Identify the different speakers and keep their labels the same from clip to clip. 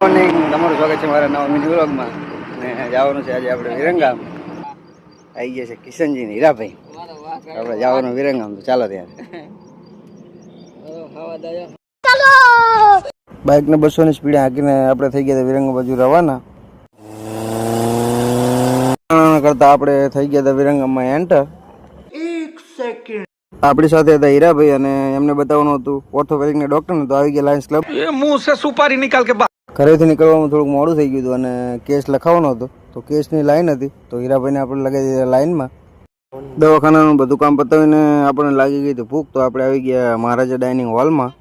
Speaker 1: Morning, તમારું સ્વાગત છે મારા નવા મિની વ્લોગમાં. ને જવાનું છે આજે આપણે વિરંગામ. આવી ગયા છે કિશનજી ને હીરાભાઈ. આપણે જવાનું વિરંગામ, તો ચાલો ત્યાં. બાઇક ને 200 ની સ્પીડે હાંકીને આપણે થઈ ગયા હતા વિરંગામ બાજુ રવાના. કરતા આપણે થઈ ગયા હતા વિરંગામમાં એન્ટર. આપણી સાથે હતા હીરાભાઈ અને એમને બતાવવાનું હતું ઓર્થોપેડિક ને ડોક્ટર ને. તો આવી ગયા લાયન્સ ક્લબ. એ મુંહ સે સુપારી નિકાલ કે ઘરેથી નીકળવામાં થોડુંક મોડું થઈ ગયું હતું અને કેસ લખાવવાનો હતો. તો કેસની લાઈન હતી, તો હીરાભાઈને આપણે લગાવી દીધા લાઈનમાં. દવાખાનાનું બધું કામ પતાવીને આપણને લાગી ગઈ હતી ભૂખ. તો આપણે આવી ગયા મહારાજા ડાઇનિંગ હોલમાં.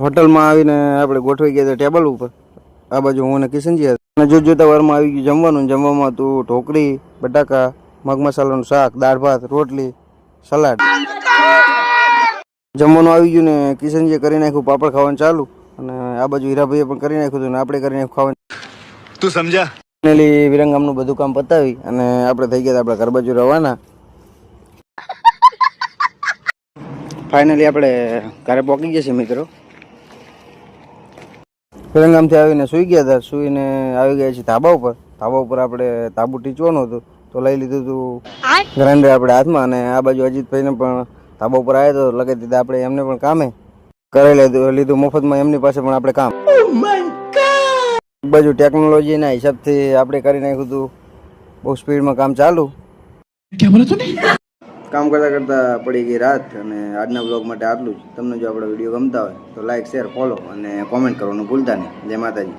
Speaker 1: હોટલમાં આવીને આપણે ગોઠવાઈ ગયા હતા ટેબલ ઉપર. આ બાજુ હું અને કિશનજી હતા. અને જોતા વારમાં આવી ગયું જમવાનું. જમવામાં હતું ઢોકળી, બટાકા, મગ મસાલાનું શાક, દાળ ભાત, રોટલી, સલાડ. જમવાનું આવી ગયું ને કિશનજીએ કરી નાખ્યું પાપડ ખાવાનું ચાલુ. અને આ બાજુ હીરાભાઈએ પણ કરી નાખ્યું હતું ને આપણે કરી નાખ્યું ખાવાનું. તું સમજા? ફાઇનલી વિરંગામનું બધું કામ પતાવી અને આપણે થઈ ગયા આપણા ઘર બાજુ રવાના. ફાઇનલી આપણે ઘરે પહોંચી ગયા છીએ મિત્રો. વિરંગામથી આવીને સૂઈ ગયા હતા. સૂઈને આવી ગયા છીએ ધાબા ઉપર. ધાબા ઉપર આપણે તાબુ ટીચવાનું હતું, તો લઈ લીધું હતું ગ્રાઇન્ડર આપણે હાથમાં. અને આ બાજુ અજીતભાઈને પણ ધાબા ઉપર આવ્યા તો લગાવી દીધા આપણે એમને પણ કામે કરી લીધું મફતમાં એમની પાસે પણ આપણે કામ. એક બાજુ ટેકનોલોજીના હિસાબથી આપણે કરી નાખ્યું હતું બહુ સ્પીડમાં કામ ચાલુ. કામ કરતાં કરતાં પડી ગઈ રાત. અને આજના બ્લોગ માટે આટલું જ. તમને જો આપણો વિડીયો ગમતા હોય તો લાઈક, શેર, ફોલો અને કોમેન્ટ કરવાનું ભૂલતા નહીં. જય માતાજી.